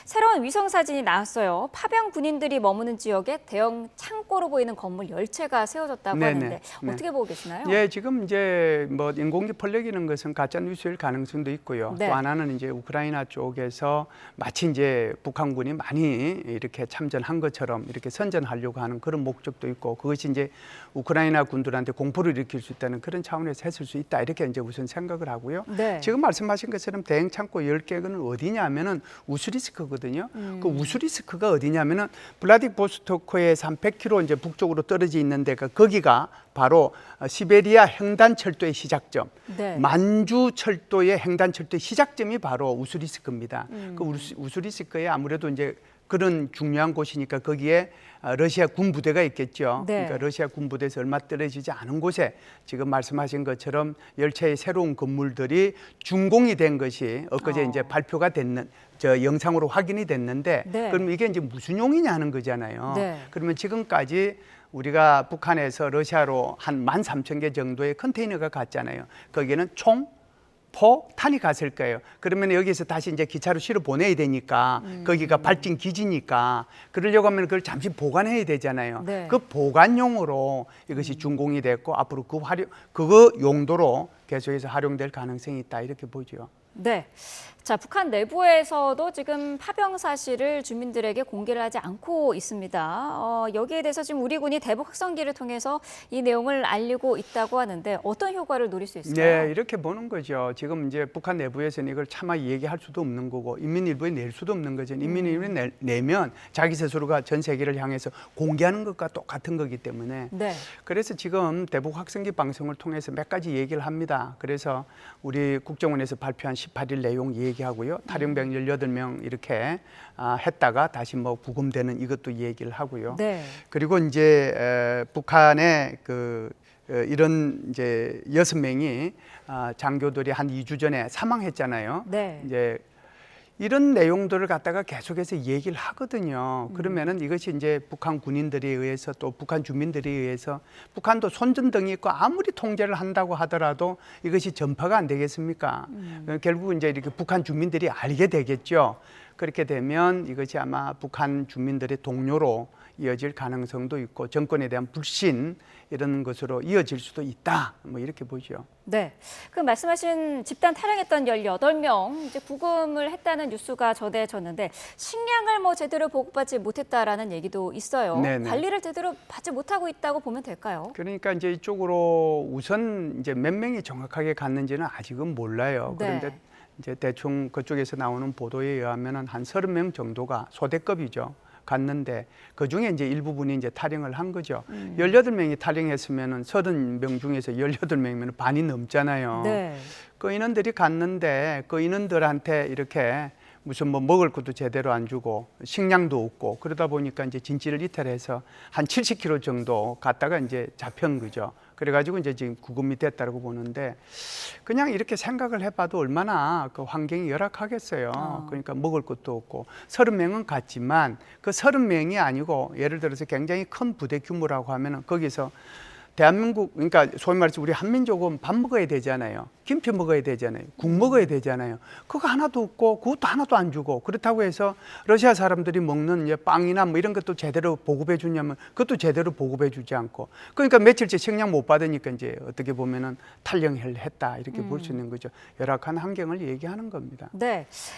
새로운 위성 사진이 나왔어요. 파병 군인들이 머무는 지역에 대형 창고로 보이는 건물 10채가 세워졌다고 하는데 어떻게 보고 계시나요? 예, 지금 이제 뭐 인공지 펄럭이는 것은 가짜 뉴스일 가능성도 있고요. 또 하나는 이제 우크라이나 쪽에서 마치 이제 북한군이 많이 이렇게 참전한 것처럼 이렇게 선전하려고 하는 그런 목적도 있고, 그것이 이제 우크라이나 군들한테 공포를 일으킬 수 있다는 그런 차원에서 했을 수 있다, 이렇게 이제 우선 생각을 하고요. 지금 말씀하신 것처럼 대형 창고 10개는 어디냐면은 우스리스크거든요. 그 우스리스크가 어디냐면은 블라디보스토크에서 한 100km 이제 북쪽으로 떨어져 있는 데가, 거기가 바로 시베리아 횡단철도의 시작점, 만주 철도의 횡단철도의 시작점이 바로 우스리스크입니다. 그 우스리스크에 아무래도 이제 그런 중요한 곳이니까 거기에 러시아 군부대가 있겠죠. 그러니까 러시아 군부대에서 얼마 떨어지지 않은 곳에 지금 말씀하신 것처럼 열차의 새로운 건물들이 준공이 된 것이 엊그제 이제 발표가 됐는, 저 영상으로 확인이 됐는데, 그럼 이게 이제 무슨 용이냐 하는 거잖아요. 그러면 지금까지 우리가 북한에서 러시아로 한 13,000개 정도의 컨테이너가 갔잖아요. 거기에는 총, 포, 탄이 갔을 거예요. 그러면 여기서 다시 이제 기차로 실어 보내야 되니까, 거기가 발진 기지니까 그러려고 하면 그걸 잠시 보관해야 되잖아요. 그 보관용으로 이것이 준공이 됐고, 앞으로 그거 용도로 계속해서 활용될 가능성이 있다, 이렇게 보죠. 네. 자, 북한 내부에서도 지금 파병 사실을 주민들에게 공개를 하지 않고 있습니다. 여기에 대해서 지금 우리 군이 대북 확성기를 통해서 이 내용을 알리고 있다고 하는데 어떤 효과를 노릴 수 있을까요? 네, 이렇게 보는 거죠. 지금 이제 북한 내부에서는 이걸 차마 얘기할 수도 없는 거고, 인민일보에 낼 수도 없는 거죠. 인민일보에 내면 자기 스스로가 전 세계를 향해서 공개하는 것과 똑같은 거기 때문에. 그래서 지금 대북 확성기 방송을 통해서 몇 가지 얘기를 합니다. 그래서 우리 국정원에서 발표한 18일 내용 얘기하고요. 탈영병 18명 이렇게 했다가 다시 뭐 부검되는 이것도 얘기를 하고요. 그리고 이제 북한의 이런 이제 6명이 장교들이 한 2주 전에 사망했잖아요. 이제 이런 내용들을 갖다가 계속해서 얘기를 하거든요. 그러면은 이것이 이제 북한 군인들에 의해서, 또 북한 주민들에 의해서, 북한도 손전등이 있고 아무리 통제를 한다고 하더라도 이것이 전파가 안 되겠습니까? 결국 이제 이렇게 북한 주민들이 알게 되겠죠. 그렇게 되면 이것이 아마 북한 주민들의 동료로 이어질 가능성도 있고, 정권에 대한 불신, 이런 것으로 이어질 수도 있다, 뭐 이렇게 보죠. 네. 그 말씀하신 집단 탈영했던 18명 이제 구금을 했다는 뉴스가 전해졌는데, 식량을 뭐 제대로 보급받지 못했다라는 얘기도 있어요. 관리를 제대로 받지 못하고 있다고 보면 될까요? 그러니까 이제 이쪽으로 우선 이제 몇 명이 정확하게 갔는지는 아직은 몰라요. 그런데 이제 대충 그쪽에서 나오는 보도에 의하면은 한 30명 정도가 소대급이죠. 갔는데 그중에 이제 일부분이 이제 탈영을 한 거죠. 18명이 탈영했으면은 30명 중에서 18명이면 반이 넘잖아요. 그 인원들이 갔는데 그 인원들한테 이렇게 무슨 뭐 먹을 것도 제대로 안 주고 식량도 없고, 그러다 보니까 이제 진지를 이탈해서 한 70km 정도 갔다가 이제 잡힌 거죠. 그래가지고 이제 지금 구금이 됐다고 보는데, 그냥 이렇게 생각을 해봐도 얼마나 그 환경이 열악하겠어요. 그러니까 먹을 것도 없고, 30명은 갔지만 그 30명이 아니고, 예를 들어서 굉장히 큰 부대 규모라고 하면은 거기서 대한민국, 그러니까 소위 말해서 우리 한민족은 밥 먹어야 되잖아요. 김치 먹어야 되잖아요. 국 먹어야 되잖아요. 그거 하나도 없고 그것도 하나도 안 주고, 그렇다고 해서 러시아 사람들이 먹는 이제 빵이나 뭐 이런 것도 제대로 보급해 주냐면 그것도 제대로 보급해 주지 않고, 그러니까 며칠째 식량 못 받으니까 이제 어떻게 보면은 탈영을 했다, 이렇게 볼 수 있는 거죠. 열악한 환경을 얘기하는 겁니다.